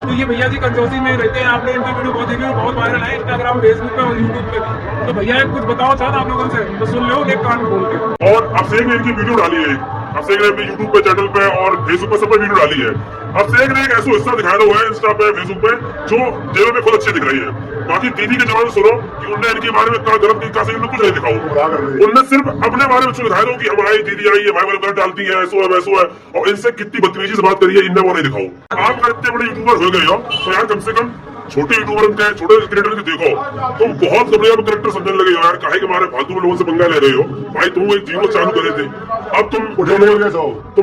तो ये भैया जी कंजौसी में रहते हैं, आपने इनकी वीडियो बहुत देखी, बहुत वायरल है इंस्टाग्राम, फेसबुक पे और यूट्यूब पे भी। तो भैया कुछ बताओ चाहता आप लोगों से, तो सुन लो एक कान खोल के। और अभिषेक ने इनकी वीडियो डाली है, अभिषेक ने अपने यूट्यूब पे चैनल पे और फेसबुक पे सब पे वीडियो डाली है। अभिषेक ने एक ऐसा हिस्सा दिखाया हुआ है इंस्टा पे फेसबुक पे जो जेब में खुद अच्छी दिख रही है। बाकी दीदी के जवाब सुनो कि उनने इनके बारे में क्या गलत की सही कुछ नहीं दिखाओ, उनने सिर्फ अपने बारे में दिखाया दो कि हमारी दीदी आई है, भाई गलत डालती है, ऐसो है वैसो है, और इनसे कितनी बदतमीजी से बात करी है इनने वो नहीं दिखाओ। आप इतने बड़े यूट्यूबर हो गए हो तो यार कम से कम छोटे यूट्यूबर के छोटे क्रिएटर के देखो, तुम बहुत कपड़े अब करेक्टर समझने लगे हो यार, काहे के मारे फालतू में लोगों से पंगा ले रहे हो। भाई तुम एक जीवन चालू करे थे, अब तुम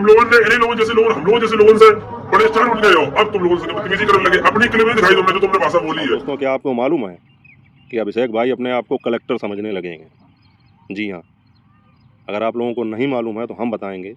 लोगों ने इन्हीं लोगों जैसे लोग, हम लोगों जैसे लोगों से बड़े स्टार बन गए हो, अब तुम लोगों से बदतमीजी करने लगे। अपनी क्लिप दिखाई तुमने जो तुमने भाषा बोली है। दोस्तों क्या आपको मालूम है कि अभिषेक भाई अपने आप को कलेक्टर समझने लगेंगे? जी हाँ, अगर आप लोगों को नहीं मालूम है तो हम बताएंगे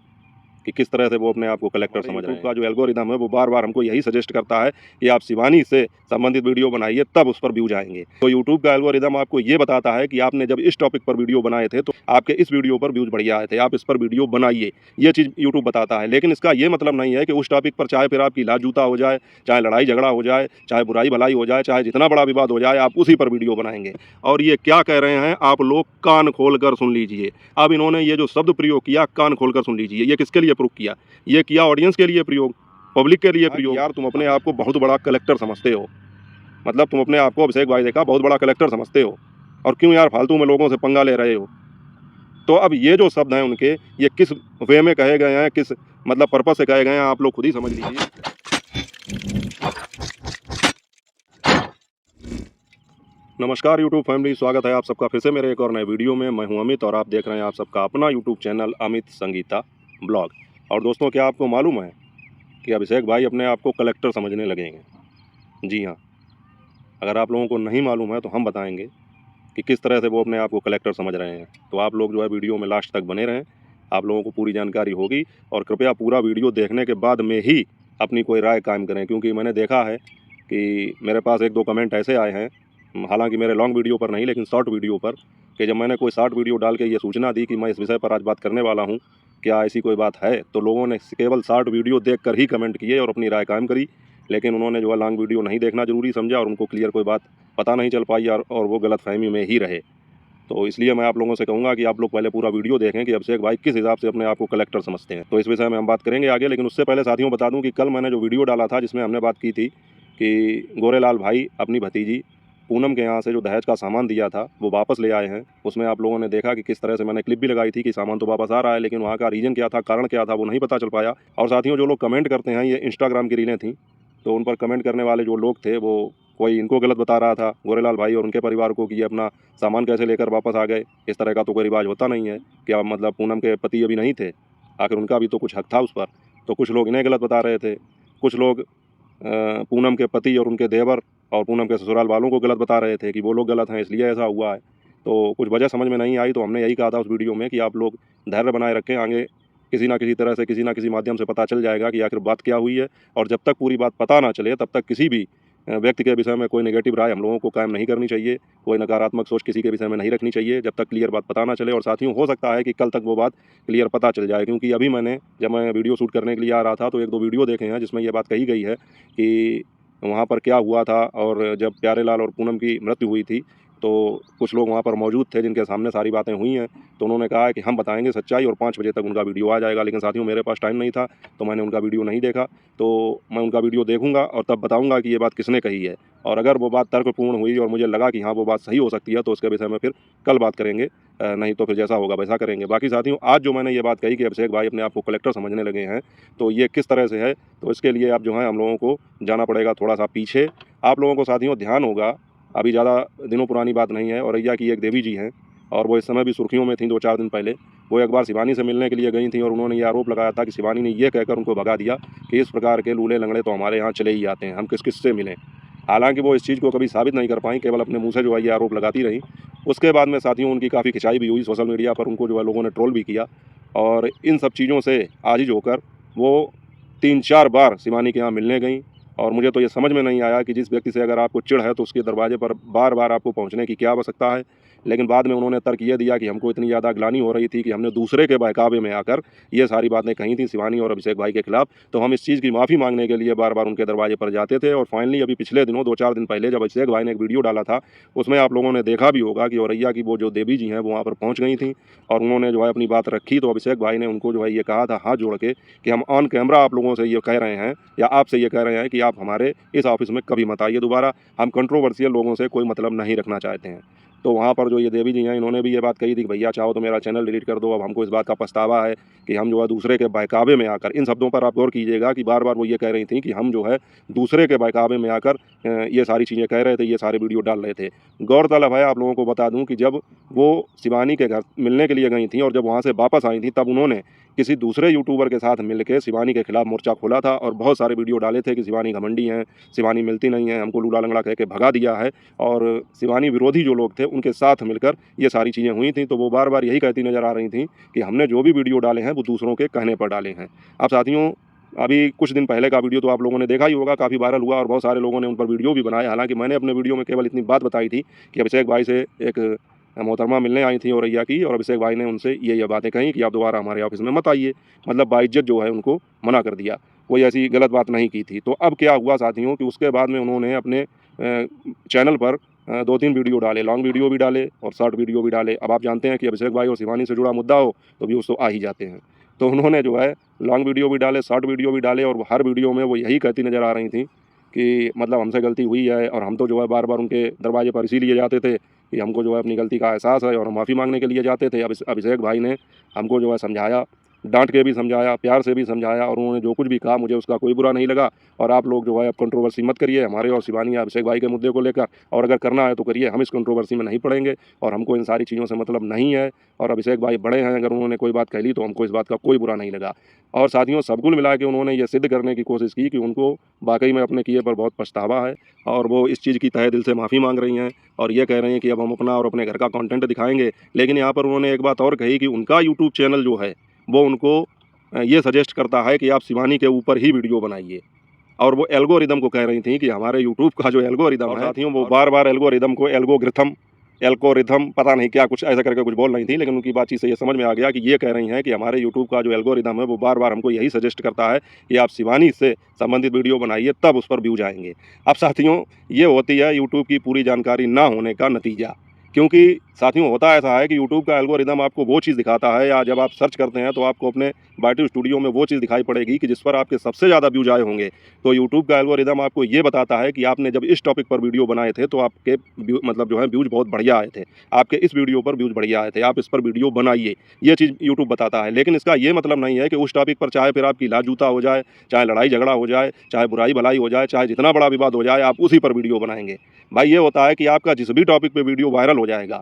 कि किस तरह से वो अपने आप को कलेक्टर समझ रहे हैं। का जो एल्गोरिदम है वो बार बार हमको यही सजेस्ट करता है कि आप शिवानी से संबंधित वीडियो बनाइए, तब उस पर व्यूज आएंगे। तो यूट्यूब का एल्गोरिदम आपको ये बताता है कि आपने जब इस टॉपिक पर वीडियो बनाए थे तो आपके इस वीडियो पर व्यूज बढ़िया आए थे, आप इस पर वीडियो बनाइए, ये चीज़ यूट्यूब बताता है। लेकिन इसका ये मतलब नहीं है कि उस टॉपिक पर चाहे फिर आपकी लाज जूता हो जाए, चाहे लड़ाई झगड़ा हो जाए, चाहे बुराई भलाई हो जाए, चाहे जितना बड़ा विवाद हो जाए, आप उसी पर वीडियो बनाएंगे। और ये क्या कह रहे हैं आप लोग कान खोल कर सुन लीजिए। अब इन्होंने ये जो शब्द प्रयोग किया, कान खोल कर सुन लीजिए, ये किसके लिए प्रयोग किया? ये किया ऑडियंस के लिए प्रयोग, पब्लिक के लिए प्रयोग। यार तुम अपने आप को बहुत बड़ा कलेक्टर समझते हो, मतलब तुम अपने आप को अभिषेक भाई देखा बहुत बड़ा कलेक्टर समझते हो, और क्यों यार फालतू में लोगों से पंगा ले रहे हो? तो अब ये जो शब्द हैं उनके, ये किस वे में कहे गए हैं, किस मतलब पर्पस से कहे गए हैं, आप लोग खुद ही समझ लीजिए। नमस्कार यूट्यूब फैमिली, स्वागत है आप सबका फिर से मेरे एक और नए वीडियो में। मैं हूं अमित और आप देख रहे हैं आप सबका अपना YouTube channel Amit Sangeeta blog. और दोस्तों क्या आपको मालूम है कि अभिषेक भाई अपने आप को कलेक्टर समझने लगेंगे? जी हाँ, अगर आप लोगों को नहीं मालूम है तो हम बताएंगे कि किस तरह से वो अपने आप को कलेक्टर समझ रहे हैं। तो आप लोग जो है वीडियो में लास्ट तक बने रहें, आप लोगों को पूरी जानकारी होगी। और कृपया पूरा वीडियो देखने के बाद में ही अपनी कोई राय कायम करें, क्योंकि मैंने देखा है कि मेरे पास एक दो कमेंट ऐसे आए हैं, हालांकि मेरे लॉन्ग वीडियो पर नहीं लेकिन शॉर्ट वीडियो पर, कि जब मैंने कोई शॉर्ट वीडियो डाल के ये सूचना दी कि मैं इस विषय पर आज बात करने वाला हूँ, क्या ऐसी कोई बात है, तो लोगों ने केवल शॉर्ट वीडियो देखकर ही कमेंट किए और अपनी राय कायम करी। लेकिन उन्होंने जो है लॉन्ग वीडियो नहीं देखना ज़रूरी समझा और उनको क्लियर कोई बात पता नहीं चल पाई और वो गलतफहमी में ही रहे। तो इसलिए मैं आप लोगों से कहूँगा कि आप लोग पहले पूरा वीडियो देखें कि अभिषेक भाई किस हिसाब से अपने आप को कलेक्टर समझते हैं। तो इस विषय में हम बात करेंगे आगे, लेकिन उससे पहले साथियों बता दूं कि कल मैंने जो वीडियो डाला था जिसमें हमने बात की थी कि गोरेलाल भाई अपनी भतीजी पूनम के यहाँ से जो दहेज का सामान दिया था वो वापस ले आए हैं। उसमें आप लोगों ने देखा कि किस तरह से मैंने क्लिप भी लगाई थी कि सामान तो वापस आ रहा है, लेकिन वहाँ का रीज़न क्या था, कारण क्या था, वो नहीं पता चल पाया। और साथियों जो लोग कमेंट करते हैं, ये इंस्टाग्राम की रीलें थी, तो उन पर कमेंट करने वाले जो लोग थे वो कोई इनको गलत बता रहा था गोरेलाल भाई और उनके परिवार को कि ये अपना सामान कैसे लेकर वापस आ गए। इस तरह का तो कोई रिवाज होता नहीं है। क्या मतलब पूनम के पति अभी नहीं थे, आखिर उनका भी तो कुछ हक था उस पर। तो कुछ लोग इन्हें गलत बता रहे थे, कुछ लोग पूनम के पति और उनके देवर और पूनम के ससुराल वालों को गलत बता रहे थे कि वो लोग गलत हैं इसलिए ऐसा हुआ है। तो कुछ वजह समझ में नहीं आई, तो हमने यही कहा था उस वीडियो में कि आप लोग धैर्य बनाए रखें, आगे किसी ना किसी तरह से किसी ना किसी माध्यम से पता चल जाएगा कि आखिर बात क्या हुई है। और जब तक पूरी बात पता ना चले तब तक किसी भी व्यक्ति के विषय में कोई नेगेटिव राय हम लोगों को कायम नहीं करनी चाहिए, कोई नकारात्मक सोच किसी के विषय में नहीं रखनी चाहिए जब तक क्लियर बात पता ना चले। और साथियों हो सकता है कि कल तक वो बात क्लियर पता चल जाए, क्योंकि अभी जब मैं वीडियो शूट करने के लिए आ रहा था तो एक दो वीडियो देखे हैं जिसमें ये बात कही गई है कि वहाँ पर क्या हुआ था। और जब प्यारेलाल और पूनम की मृत्यु हुई थी तो कुछ लोग वहाँ पर मौजूद थे जिनके सामने सारी बातें हुई हैं, तो उन्होंने कहा है कि हम बताएंगे सच्चाई और 5 बजे तक उनका वीडियो आ जाएगा। लेकिन साथियों मेरे पास टाइम नहीं था तो मैंने उनका वीडियो नहीं देखा, तो मैं उनका वीडियो देखूंगा और तब बताऊंगा कि ये बात किसने कही है। और अगर वो बात तर्कपूर्ण हुई और मुझे लगा कि हाँ वो बात सही हो सकती है तो उसके विषय में फिर कल बात करेंगे, नहीं तो फिर जैसा होगा वैसा करेंगे। बाकी साथियों आज जो मैंने ये बात कही कि अभिषेक भाई अपने आप को कलेक्टर समझने लगे हैं, तो ये किस तरह से है, तो इसके लिए आप जो है हम लोगों को जाना पड़ेगा थोड़ा सा पीछे। आप लोगों को साथियों ध्यान होगा, अभी ज़्यादा दिनों पुरानी बात नहीं है, औरैया की एक देवी जी हैं और वो इस समय भी सुर्खियों में थी 2-4 दिन पहले। वो एक बार शिवानी से मिलने के लिए गई थी और उन्होंने ये आरोप लगाया था कि शिवानी ने ये कहकर उनको भगा दिया कि इस प्रकार के लूले लंगड़े तो हमारे यहाँ चले ही आते हैं, हम किस किस से मिलें। हालांकि वो इस चीज़ को कभी साबित नहीं कर पाई, केवल अपने मुँह से जो है ये आरोप लगाती रही। उसके बाद में साथियों उनकी काफ़ी खिंचाई भी हुई सोशल मीडिया पर, उनको जो है लोगों ने ट्रोल भी किया। और इन सब चीज़ों से आजिज होकर वो 3-4 बार शिवानी के यहाँ मिलने गई। और मुझे तो ये समझ में नहीं आया कि जिस व्यक्ति से अगर आपको चिढ़ है तो उसके दरवाजे पर बार बार आपको पहुंचने की क्या आवश्यकता है। लेकिन बाद में उन्होंने तर्क ये दिया कि हमको इतनी ज़्यादा ग्लानि हो रही थी कि हमने दूसरे के बहकावे में आकर ये सारी बातें कही थी शिवानी और अभिषेक भाई के खिलाफ, तो हम इस चीज़ की माफ़ी मांगने के लिए बार बार उनके दरवाजे पर जाते थे। और फाइनली अभी पिछले दिनों 2-4 दिन पहले जब अभिषेक भाई ने एक वीडियो डाला था, उसमें आप लोगों ने देखा भी होगा कि औरैया की वो जो देवी जी हैं वो वहाँ पर पहुँच गई थी और उन्होंने जो है अपनी बात रखी। तो अभिषेक भाई ने उनको जो है ये कहा था हाथ जोड़ के कि हम ऑन कैमरा आप लोगों से ये कह रहे हैं या आपसे ये कह रहे हैं कि आप हमारे इस ऑफिस में कभी मत आइए दोबारा, हम कंट्रोवर्शियल लोगों से कोई मतलब नहीं रखना चाहते हैं। तो वहाँ पर जो ये देवी जी हैं इन्होंने भी ये बात कही थी कि भैया चाहो तो मेरा चैनल डिलीट कर दो, अब हमको इस बात का पछतावा है कि हम जो है दूसरे के बहकावे में आकर, इन शब्दों पर आप गौर कीजिएगा कि बार बार वो ये कह रही थी कि हम जो है दूसरे के बहकावे में आकर ये सारी चीज़ें कह रहे थे, ये सारे वीडियो डाल रहे थे। गौरतलब है, आप लोगों को बता दूं कि जब वो शिवानी के घर मिलने के लिए गई थी और जब वहाँ से वापस आई थी, तब उन्होंने किसी दूसरे यूट्यूबर के साथ मिलकर शिवानी के खिलाफ मोर्चा खोला था और बहुत सारे वीडियो डाले थे कि शिवानी घमंडी हैं, शिवानी मिलती नहीं है, हमको लूला लंगड़ा कह के भगा दिया है। और शिवानी विरोधी जो लोग थे उनके साथ मिलकर ये सारी चीज़ें हुई थी। तो वो बार बार यही कहती नज़र आ रही थी कि हमने जो भी वीडियो डाले हैं वो दूसरों के कहने पर डाले हैं। अब साथियों, अभी कुछ दिन पहले का वीडियो तो आप लोगों ने देखा ही होगा, काफ़ी वायरल हुआ और बहुत सारे लोगों ने उन पर वीडियो भी बनाया। हालांकि मैंने अपने वीडियो में केवल इतनी बात बताई थी कि अभिषेक भाई से एक मोहतरमा मिलने आई थी औरैया की, और अभिषेक भाई ने उनसे ये बातें कहीं कि आप दोबारा हमारे ऑफिस में मत आइए, मतलब बाइज्जत जो है उनको मना कर दिया, कोई ऐसी गलत बात नहीं की थी। तो अब क्या हुआ साथियों कि उसके बाद में उन्होंने अपने चैनल पर 2-3 वीडियो डाले, लॉन्ग वीडियो भी डाले और शॉर्ट वीडियो भी डाले। अब आप जानते हैं कि अभिषेक भाई और शिवानी से जुड़ा मुद्दा हो तो व्यूज़ तो आ ही जाते हैं। तो उन्होंने जो है लॉन्ग वीडियो भी डाले, शॉर्ट वीडियो भी डाले और हर वीडियो में वो यही कहती नज़र आ रही थी कि मतलब हमसे गलती हुई है और हम तो जो है बार बार उनके दरवाजे पर इसीलिए जाते थे कि हमको जो है अपनी गलती का एहसास है और हम माफ़ी मांगने के लिए जाते थे। अब अभिषेक भाई ने हमको जो है समझाया, डांट के भी समझाया, प्यार से भी समझाया और उन्होंने जो कुछ भी कहा मुझे उसका कोई बुरा नहीं लगा। और आप लोग जो है अब कंट्रोवर्सी मत करिए हमारे और शिवानी या अभिषेक भाई के मुद्दे को लेकर, और अगर करना है तो करिए, हम इस कंट्रोवर्सी में नहीं पड़ेंगे और हमको इन सारी चीज़ों से मतलब नहीं है। और अभिषेक भाई बड़े हैं, अगर उन्होंने कोई बात कह ली तो हमको इस बात का कोई बुरा नहीं लगा। और साथियों, सब कुल मिला के उन्होंने ये सिद्ध करने की कोशिश की कि उनको वाकई में अपने किए पर बहुत पछतावा है और वो इस चीज़ की तहे दिल से माफ़ी मांग रही हैं और ये कह रही हैं कि अब हम अपना और अपने घर का कंटेंट दिखाएंगे। लेकिन यहाँ पर उन्होंने एक बात और कही कि उनका यूट्यूब चैनल जो है वो उनको ये सजेस्ट करता है कि आप शिवानी के ऊपर ही वीडियो बनाइए, और वो एल्गोरिदम को कह रही थी कि हमारे यूट्यूब का जो एल्गोरिदम है साथियों, वो बार बार एल्गोरिदम को एल्गोरिथम पता नहीं क्या कुछ ऐसा करके कुछ बोल रही थी, लेकिन उनकी बातचीत से ये समझ में आ गया कि ये कह रही हैं कि हमारे यूट्यूब का जो एल्गोरिदम है वो बार बार हमको यही सजेस्ट करता है कि आप शिवानी से संबंधित वीडियो बनाइए, तब उस पर व्यूज आएंगे। अब साथियों, ये होती है यूट्यूब की पूरी जानकारी ना होने का नतीजा, क्योंकि साथियों होता ऐसा है कि यूट्यूब का एल्गोरिदम आपको वो चीज़ दिखाता है, या जब आप सर्च करते हैं तो आपको अपने बाइटू स्टूडियो में वो चीज़ दिखाई पड़ेगी कि जिस पर आपके सबसे ज़्यादा व्यूज आए होंगे। तो यूट्यूब का एल्गोरिदम आपको ये बताता है कि आपने जब इस टॉपिक पर वीडियो बनाए थे तो आपके मतलब जो है व्यूज बहुत बढ़िया आए थे, आपके इस वीडियो पर व्यूज बढ़िया आए थे, आप इस पर वीडियो बनाइए, ये चीज़ यूट्यूब बताता है। लेकिन इसका ये मतलब नहीं है कि उस टॉपिक पर चाहे फिर आपकी लात जूता हो जाए, चाहे लड़ाई झगड़ा हो जाए, चाहे बुराई भलाई हो जाए, चाहे जितना बड़ा विवाद हो जाए, आप उसी पर वीडियो बनाएंगे। भाई ये होता है कि आपका जिस भी टॉपिक पर वीडियो वायरल हो जाएगा,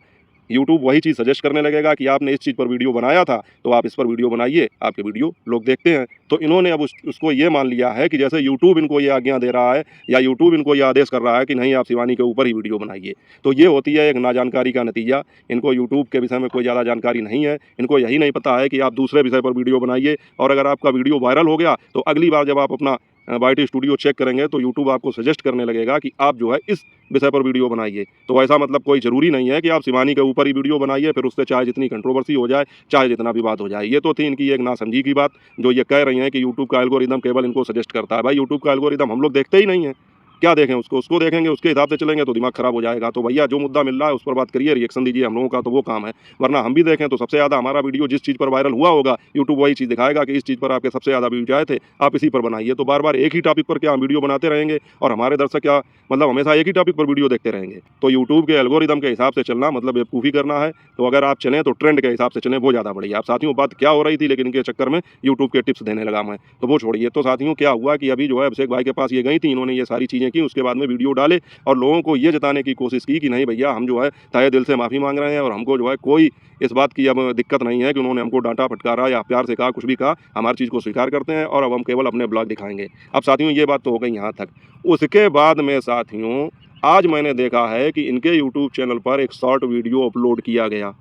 यूट्यूब वही चीज़ सजेस्ट करने लगेगा कि आपने इस चीज़ पर वीडियो बनाया था तो आप इस पर वीडियो बनाइए, आपके वीडियो लोग देखते हैं। तो इन्होंने अब उसको ये मान लिया है कि जैसे यूट्यूब इनको ये आज्ञा दे रहा है या यूट्यूब इनको ये आदेश कर रहा है कि नहीं आप शिवानी के ऊपर ही वीडियो बनाइए। तो ये होती है एक नाजानकारी का नतीजा। इनको यूट्यूब के विषय में कोई ज़्यादा जानकारी नहीं है, इनको यही नहीं पता है कि आप दूसरे विषय पर वीडियो बनाइए, और अगर आपका वीडियो वायरल हो गया तो अगली बार जब आप अपना बाइटू स्टूडियो चेक करेंगे तो यूट्यूब आपको सजेस्ट करने लगेगा कि आप जो है इस विषय पर वीडियो बनाइए। तो ऐसा मतलब कोई ज़रूरी नहीं है कि आप शिवानी के ऊपर ही वीडियो बनाइए, फिर उससे चाहे जितनी कंट्रोवर्सी हो जाए, चाहे जितना विवाद हो जाए। ये तो थी इनकी एक नासमझी की बात, जो ये कह रही हैं कि यूट्यूब का एल्गोरिदम केवल इनको सजेस्ट करता है। भाई यूट्यूब का एल्गोरिदम हम लोग देखते ही नहीं है, क्या देखें उसको देखेंगे, उसके हिसाब से चलेंगे तो दिमाग खराब हो जाएगा। तो भैया जो मुद्दा मिल रहा है उस पर बात करिए, रिएक्शन दीजिए, हम लोगों का तो वो काम है। वरना हम भी देखें तो सबसे ज़्यादा हमारा वीडियो जिस चीज़ पर वायरल हुआ होगा, यूट्यूब वही चीज़ दिखाएगा कि इस चीज़ पर आपके सबसे ज़्यादा व्यूज आए थे, आप इसी पर बनाइए। तो बार बार एक ही टॉपिक पर क्या हम वीडियो बनाते रहेंगे और हमारे दर्शक क्या मतलब हमेशा एक ही टॉपिक पर वीडियो देखते रहेंगे? तो यूट्यूब के एल्गोरिदम के हिसाब से चलना मतलब बेवकूफ़ी करना है। तो अगर आप चलें तो ट्रेंड के हिसाब से चलें, वो ज़्यादा बढ़िया। आप साथियों बात क्या हो रही थी, लेकिन इनके चक्कर में यूट्यूब के टिप्स देने लगा मैं, तो वो छोड़िए। तो साथियों क्या हुआ कि अभी जो है अभिषेक भाई के पास ये गई थी, इन्होंने ये सारी चीज़ें की, उसके बाद में वीडियो डाले और लोगों को ये जताने की कोशिश की कि नहीं भैया हम जो है तहे दिल से माफ़ी मांग रहे हैं और हमको जो है कोई इस बात की अब दिक्कत नहीं है कि उन्होंने हमको डांटा फटकारा या प्यार से कहा, कुछ भी कहा, हमारी चीज़ को स्वीकार करते हैं और अब हम केवल अपने ब्लॉग दिखाएंगे। अब साथियों ये बात तो हो गई यहाँ तक। उसके बाद में साथियों आज मैंने देखा है कि इनके यूट्यूब चैनल पर एक शॉर्ट वीडियो अपलोड किया गया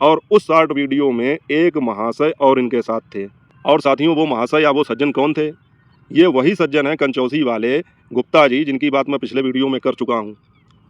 और उस शॉर्ट वीडियो में एक महाशय और इनके साथ थे। और साथियों वो महाशय या वो सज्जन कौन थे? ये वही सज्जन हैं कंचौसी वाले गुप्ता जी, जिनकी बात मैं पिछले वीडियो में कर चुका हूँ।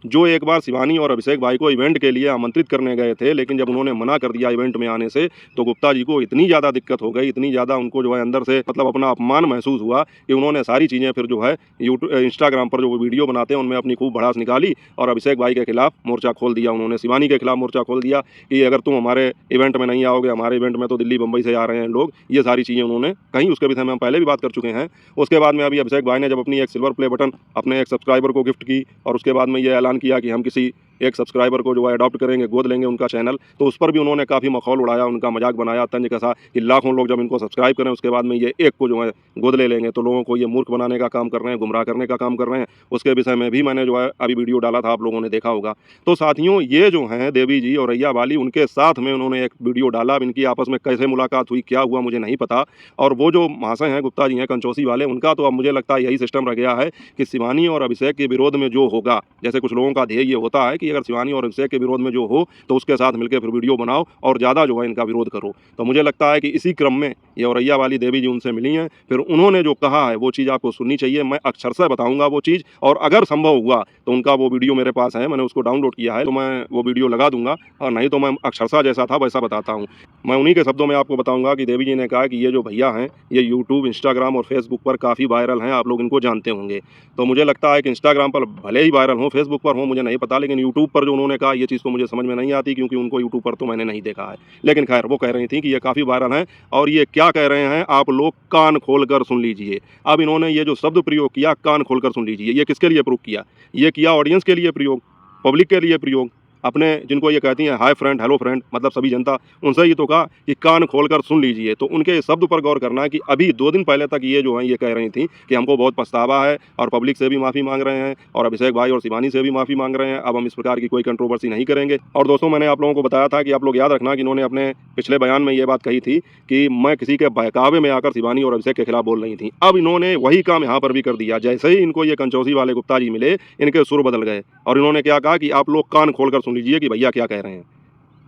जो एक बार शिवानी और अभिषेक भाई को इवेंट के लिए आमंत्रित करने गए थे, लेकिन जब उन्होंने मना कर दिया इवेंट में आने से, तो गुप्ता जी को इतनी ज़्यादा दिक्कत हो गई, इतनी ज़्यादा उनको जो है अंदर से मतलब अपना अपमान महसूस हुआ कि उन्होंने सारी चीज़ें फिर जो है यूट्यूब इंस्टाग्राम पर जो वो वीडियो बनाते हैं उनमें अपनी खूब भड़ास निकाली और अभिषेक भाई के खिलाफ मोर्चा खोल दिया। उन्होंने शिवानी के खिलाफ मोर्चा खोल दिया कि अगर तुम हमारे इवेंट में नहीं आओगे, हमारे इवेंट में तो दिल्ली बम्बई से आ रहे हैं लोग, ये सारी चीज़ें उन्होंने कहीं। उसके विषय में हम पहले भी बात कर चुके हैं। उसके बाद में अभी अभिषेक भाई ने जब अपनी एक सिल्वर प्ले बटन अपने एक सब्सक्राइबर को गिफ्ट की और उसके बाद में ये ऐलान किया कि हम किसी एक सब्सक्राइबर को जो है अडॉप्ट करेंगे, गोद लेंगे उनका चैनल, तो उस पर भी उन्होंने काफ़ी मखौल उड़ाया, उनका मजाक बनाया, तंज कसा कि लाखों लोग जब इनको सब्सक्राइब करें उसके बाद में ये एक को जो है गोद ले लेंगे, तो लोगों को ये मूर्ख बनाने का काम कर रहे हैं, गुमराह करने का काम कर रहे हैं। उसके विषय में भी मैंने जो है अभी वीडियो डाला था, आप लोगों ने देखा होगा। तो साथियों, ये जो हैं देवी जी और रैया वाली, उनके साथ में उन्होंने एक वीडियो डाला। अब इनकी आपस में कैसे मुलाकात हुई, क्या हुआ, मुझे नहीं पता। और वो जो महाशय हैं, गुप्ता जी हैं, कंचौसी वाले, उनका तो अब मुझे लगता है यही सिस्टम रह गया है कि शिवानी और अभिषेक के विरोध में जो होगा, जैसे कुछ लोगों का ध्येय ये होता है कि अगर शिवानी और अभिषेक के विरोध में जो हो तो उसके साथ मिलकर फिर वीडियो बनाओ और ज़्यादा जो है इनका विरोध करो। तो मुझे लगता है कि इसी क्रम में ये औरैया वाली देवी जी उनसे मिली हैं, फिर उन्होंने जो कहा है वो चीज़ आपको सुननी चाहिए। मैं अक्षरशः बताऊंगा वो चीज़, और अगर संभव हुआ तो उनका वो वीडियो मेरे पास है, मैंने उसको डाउनलोड किया है, तो मैं वो वीडियो लगा दूंगा, और नहीं तो मैं अक्षरशः जैसा था वैसा बताता हूँ। मैं उन्हीं के शब्दों में आपको बताऊंगा कि देवी जी ने कहा कि ये जो भैया हैं ये यूट्यूब, इंस्टाग्राम और फेसबुक पर काफ़ी वायरल हैं, आप लोग इनको जानते होंगे। तो मुझे लगता है कि इंस्टाग्राम पर भले ही वायरल हो, फेसबुक पर हो मुझे नहीं पता, लेकिन यूट्यूब पर जो उन्होंने कहा ये चीज़ तो मुझे समझ में नहीं आती, क्योंकि उनको यूट्यूब पर तो मैंने नहीं देखा है। लेकिन खैर, वो कह रही थी कि ये काफ़ी वायरल हैं, और ये क्या कह रहे हैं आप लोग कान खोल कर सुन लीजिए। अब इन्होंने ये जो शब्द प्रयोग किया, कान खोल कर सुन लीजिए, ये किसके लिए प्रयोग किया? ये किया ऑडियंस के लिए प्रयोग, पब्लिक के लिए प्रयोग, अपने जिनको ये कहती हैं हाय फ्रेंड, हेलो फ्रेंड, मतलब सभी जनता, उनसे ये तो कहा कि कान खोलकर सुन लीजिए। तो उनके इस शब्द पर गौर करना है कि अभी 2 दिन पहले तक ये जो हैं ये कह रही थी कि हमको बहुत पछतावा है और पब्लिक से भी माफ़ी मांग रहे हैं और अभिषेक भाई और शिवानी से भी माफ़ी मांग रहे हैं, अब हम इस प्रकार की कोई कंट्रोवर्सी नहीं करेंगे। और दोस्तों, मैंने आप लोगों को बताया था कि आप लोग याद रखना कि इन्होंने अपने पिछले बयान में ये बात कही थी कि मैं किसी के बहकावे में आकर शिवानी और अभिषेक के खिलाफ बोल रही थी। अब इन्होंने वही काम यहाँ पर भी कर दिया। जैसे ही इनको ये कंचौसी वाले गुप्ता जी मिले, इनके सुर बदल गए और इन्होंने क्या कहा कि आप लोग कान खोलकर सुन लीजिए कि भैया क्या कह रहे हैं।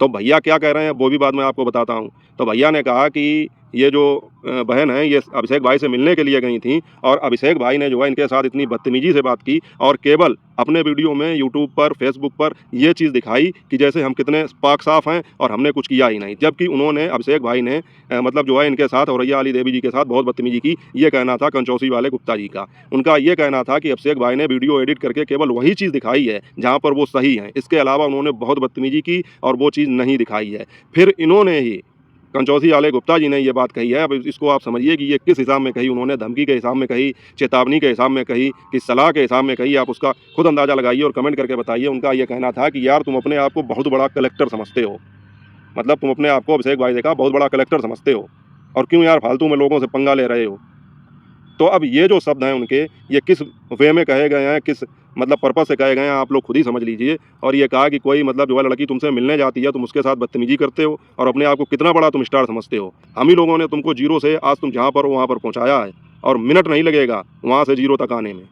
तो भैया क्या कह रहे हैं वो भी बाद में आपको बताता हूँ। तो भैया ने कहा कि ये जो बहन है ये अभिषेक भाई से मिलने के लिए गई थी, और अभिषेक भाई ने जो है इनके साथ इतनी बदतमीजी से बात की और केवल अपने वीडियो में यूट्यूब पर, फेसबुक पर ये चीज़ दिखाई कि जैसे हम कितने पाक साफ हैं और हमने कुछ किया ही नहीं, जबकि उन्होंने, अभिषेक भाई ने मतलब जो है इनके साथ औरैया वाली देवी जी के साथ बहुत बदतमीजी की। ये कहना था कंचौसी वाले गुप्ता जी का। उनका ये कहना था कि अभिषेक भाई ने वीडियो एडिट करके केवल वही चीज़ दिखाई है जहाँ पर वो सही हैं, इसके अलावा उन्होंने बहुत बदतमीजी की और वो चीज़ नहीं दिखाई है। फिर इन्होंने ही, कंचौसी वाले गुप्ता जी ने ये बात कही है। अब इसको आप समझिए कि ये किस हिसाब में कही। उन्होंने धमकी के हिसाब में कही, चेतावनी के हिसाब में कही, कि सलाह के हिसाब में कही, आप उसका खुद अंदाज़ा लगाइए और कमेंट करके बताइए। उनका ये कहना था कि यार तुम अपने आप को बहुत बड़ा कलेक्टर समझते हो, मतलब तुम अपने आप को, अभिषेक भाई देखा, बहुत बड़ा कलेक्टर समझते हो, और क्यों यार फालतू में लोगों से पंगा ले रहे हो। तो अब ये जो शब्द हैं उनके, ये किस वे में कहे गए हैं, किस मतलब पर्पस से कहे गए हैं, आप लोग खुद ही समझ लीजिए। और ये कहा कि कोई मतलब जो है लड़की तुमसे मिलने जाती है, तुम उसके साथ बदतमीजी करते हो और अपने आप को कितना बड़ा तुम स्टार समझते हो। हम ही लोगों ने तुमको जीरो से आज तुम जहाँ पर हो वहाँ पर पहुँचाया है, और मिनट नहीं लगेगा वहाँ से जीरो तक आने में।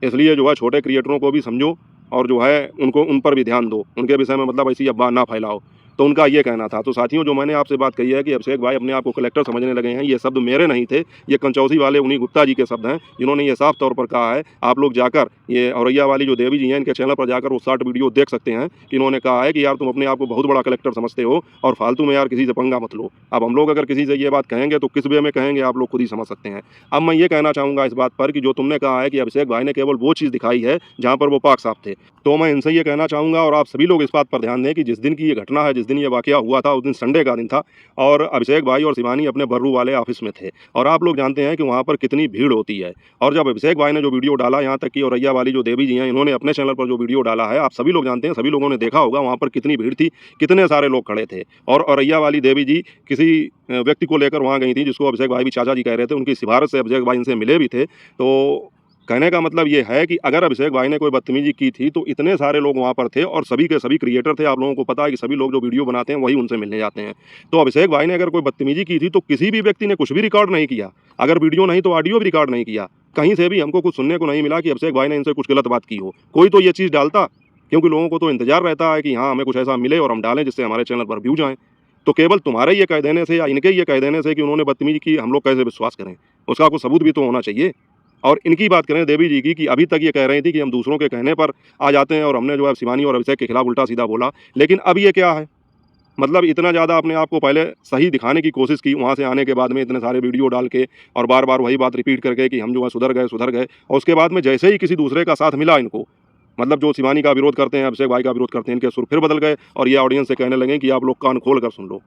इसलिए जो है छोटे क्रिएटरों को भी समझो और जो है उनको, उन पर भी ध्यान दो, उनके विषय में मतलब ऐसी अफवाह ना फैलाओ। तो उनका ये कहना था। तो साथियों, जो मैंने आपसे बात कही है कि अभिषेक भाई अपने आप को कलेक्टर समझने लगे हैं, ये शब्द मेरे नहीं थे, ये कंचौसी वाले उन्हीं गुप्ता जी के शब्द हैं, जिन्होंने ये साफ तौर पर कहा है। आप लोग जाकर ये औरैया वाली जो देवी जी हैं, इनके चैनल पर जाकर वो शॉर्ट वीडियो देख सकते हैं कि इन्होंने कहा है कि यार तुम अपने आप को बहुत बड़ा कलेक्टर समझते हो और फालतू में यार किसी से पंगा मत लो। अब हम लोग अगर किसी से ये बात कहेंगे तो किस वे में कहेंगे, आप लोग खुद ही समझ सकते हैं। अब मैं ये कहना चाहूँगा इस बात पर कि जो तुमने कहा है कि अभिषेक भाई ने केवल वो चीज़ दिखाई है जहाँ पर वो पाक साफ थे, तो मैं इनसे ये कहना चाहूँगा, और आप सभी लोग इस बात पर ध्यान दें कि जिस दिन की ये घटना है, जिस दिन ये वाकया हुआ था, उस दिन संडे का दिन था, और अभिषेक भाई और शिवानी अपने बर्रू वाले ऑफिस में थे, और आप लोग जानते हैं कि वहाँ पर कितनी भीड़ होती है। और जब अभिषेक भाई ने जो वीडियो डाला, यहाँ तक कि औरैया वाली जो देवी जी हैं, इन्होंने अपने चैनल पर जो वीडियो डाला है, आप सभी लोग जानते हैं, सभी लोगों ने देखा होगा वहाँ पर कितनी भीड़ थी, कितने सारे लोग खड़े थे। और औरैया वाली देवी जी किसी व्यक्ति को लेकर वहाँ गई थी, जिसको अभिषेक भाई भी चाचा जी कह रहे थे, उनकी सिफारिश से अभिषेक भाई इनसे मिले भी थे। तो कहने का मतलब ये है कि अगर अभिषेक भाई ने कोई बदतमीजी की थी तो इतने सारे लोग वहाँ पर थे और सभी के सभी क्रिएटर थे। आप लोगों को पता है कि सभी लोग जो वीडियो बनाते हैं वही उनसे मिलने जाते हैं। तो अभिषेक भाई ने अगर कोई बदतमीजी की थी तो किसी भी व्यक्ति ने कुछ भी रिकॉर्ड नहीं किया, अगर वीडियो नहीं तो ऑडियो भी रिकॉर्ड नहीं किया। कहीं से भी हमको कुछ सुनने को नहीं मिला कि अभिषेक भाई ने इनसे कुछ गलत बात की हो। कोई तो ये चीज़ डालता, क्योंकि लोगों को तो इंतजार रहता है कि हाँ हमें कुछ ऐसा मिले और हम डालें जिससे हमारे चैनल पर व्यूज आएँ। तो केवल तुम्हारे ये कह देने से या इनके ये कह देने से कि उन्होंने बदतमीजी की हम लोग कैसे विश्वास करें? उसका कुछ सबूत भी तो होना चाहिए। और इनकी बात करें देवी जी की, कि अभी तक ये कह रही थी कि हम दूसरों के कहने पर आ जाते हैं और हमने जो है शिवानी और अभिषेक के खिलाफ उल्टा सीधा बोला, लेकिन अब ये क्या है? मतलब इतना ज़्यादा अपने आप को पहले सही दिखाने की कोशिश की, वहाँ से आने के बाद में इतने सारे वीडियो डाल के और बार बार वही बात रिपीट करके कि हम जो है सुधर गए, और उसके बाद में जैसे ही किसी दूसरे का साथ मिला इनको, मतलब जो शिवानी का विरोध करते हैं, अभिषेक भाई का विरोध करते हैं, इनके सुर फिर बदल गए और ये ऑडियंस से कहने लगे कि आप लोग कान खोल कर सुन लो।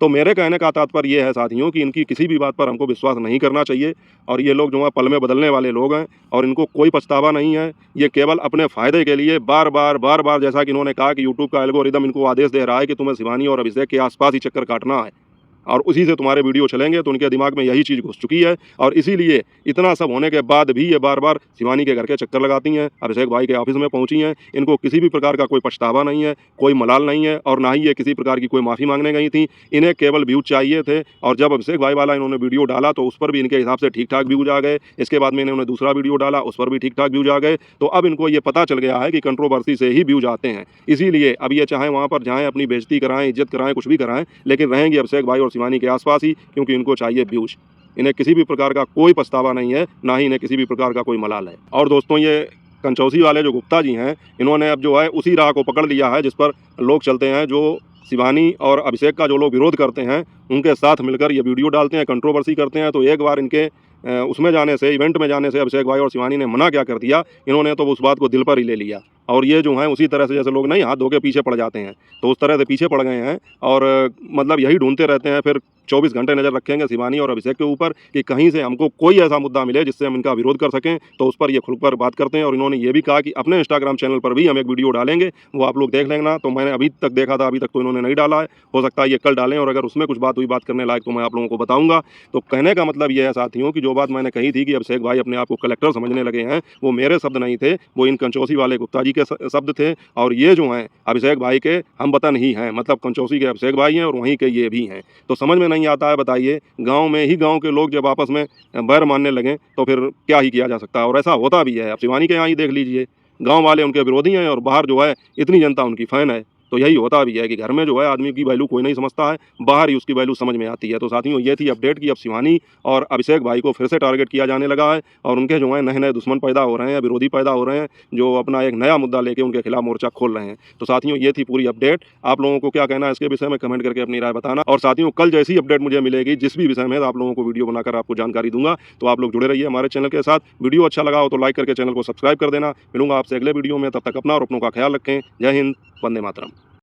तो मेरे कहने का तात्पर्य ये है साथियों कि इनकी किसी भी बात पर हमको विश्वास नहीं करना चाहिए, और ये लोग जो है पल में बदलने वाले लोग हैं और इनको कोई पछतावा नहीं है। ये केवल अपने फ़ायदे के लिए बार बार जैसा कि इन्होंने कहा कि यूट्यूब का एल्गोरिदम इनको आदेश दे रहा है कि तुम्हें शिवानी और अभिषेक के आसपास ही चक्कर काटना है और उसी से तुम्हारे वीडियो चलेंगे, तो उनके दिमाग में यही चीज़ घुस चुकी है। और इसीलिए इतना सब होने के बाद भी ये बार बार शिवानी के घर के चक्कर लगाती हैं, अभिषेक भाई के ऑफिस में पहुंची हैं। इनको किसी भी प्रकार का कोई पछतावा नहीं है, कोई मलाल नहीं है, और ना ही ये किसी प्रकार की कोई माफ़ी मांगने गई थी। इन्हें केवल व्यूज चाहिए थे, और जब अभिषेक भाई वाला इन्होंने वीडियो डाला तो उस पर भी इनके हिसाब से ठीक ठाक व्यूज आ गए। इसके बाद में इन्होंने दूसरा वीडियो डाला, उस पर भी ठीक ठाक व्यूज आ गए। तो अब इनको ये पता चल गया है कि कंट्रोवर्सी से ही व्यूज आते हैं। इसीलिए अब ये चाहे वहाँ पर जाएँ, अपनी बेइज्जती कराएं, इज्जत कराएं, कुछ भी कराएं, लेकिन रहेंगे अभिषेक भाई और शिवानी के आसपास ही, क्योंकि इनको चाहिए व्यूज। इन्हें किसी भी प्रकार का कोई पछतावा नहीं है, ना ही इन्हें किसी भी प्रकार का कोई मलाल है। और दोस्तों, ये कंचौसी वाले जो गुप्ता जी हैं, इन्होंने अब जो है उसी राह को पकड़ लिया है जिस पर लोग चलते हैं। जो शिवानी और अभिषेक का जो लोग विरोध करते हैं, उनके साथ मिलकर ये वीडियो डालते हैं, कंट्रोवर्सी करते हैं। तो एक बार इनके उसमें जाने से, इवेंट में जाने से अभिषेक भाई और शिवानी ने मना क्या कर दिया, इन्होंने तो उस बात को दिल पर ही ले लिया। और ये जो हैं उसी तरह से, जैसे लोग नहीं हाथ धो के पीछे पड़ जाते हैं, तो उस तरह से पीछे पड़ गए हैं। और मतलब यही ढूंढते रहते हैं, फिर 24 घंटे नज़र रखेंगे शिवानी और अभिषेक के ऊपर कि कहीं से हमको कोई ऐसा मुद्दा मिले जिससे हम इनका विरोध कर सकें, तो उस पर ये खुलकर बात करते हैं। और इन्होंने ये भी कहा कि अपने इंस्टाग्राम चैनल पर भी हम एक वीडियो डालेंगे, वो आप लोग देख लेना। तो मैंने अभी तक देखा था, अभी तक तो इन्होंने नहीं डाला है, हो सकता है ये कल डालें, और अगर उसमें कुछ बात हुई बात करने लायक तो मैं आप लोगों को बताऊंगा। तो कहने का मतलब ये है साथियों कि जो बात मैंने कही थी कि अभिषेक भाई अपने आप को कलेक्टर समझने लगे हैं, वो मेरे शब्द नहीं थे, वो इन कंचौसी वाले गुप्ता जी के शब्द थे। और ये जो हैं अभिषेक भाई के हम वतन ही हैं, मतलब कंचौसी के अभिषेक भाई हैं और वहीं के ये भी हैं। तो समझ में नहीं आता है, बताइए, गांव में ही गांव के लोग जब आपस में बैर मानने लगें तो फिर क्या ही किया जा सकता है। और ऐसा होता भी है। अब शिवानी के यहाँ ही देख लीजिए, गांव वाले उनके विरोधी हैं और बाहर जो है इतनी जनता उनकी फ़ैन है। तो यही होता भी है कि घर में जो है आदमी की वैल्यू कोई नहीं समझता है, बाहर ही उसकी वैल्यू समझ में आती है। तो साथियों, ये थी अपडेट कि अब शिवानी और अभिषेक भाई को फिर से टारगेट किया जाने लगा है, और उनके जो है नए नए दुश्मन पैदा हो रहे हैं, विरोधी पैदा हो रहे हैं, जो अपना एक नया मुद्दा लेके उनके खिलाफ मोर्चा खोल रहे हैं। तो साथियों, ये थी पूरी अपडेट। आप लोगों को क्या कहना है इसके विषय में कमेंट करके अपनी राय बताना। और साथियों, कल जैसी अपडेट मुझे मिलेगी जिस भी विषय में, आप लोगों को वीडियो बनाकर आपको जानकारी दूंगा। तो आप लोग जुड़े रहिए हमारे चैनल के साथ। वीडियो अच्छा लगा हो तो लाइक करके चैनल को सब्सक्राइब कर देना। मिलूंगा आपसे अगले वीडियो में, तब तक अपना और अपनों का ख्याल रखें। जय हिंद, वंदे मातरम।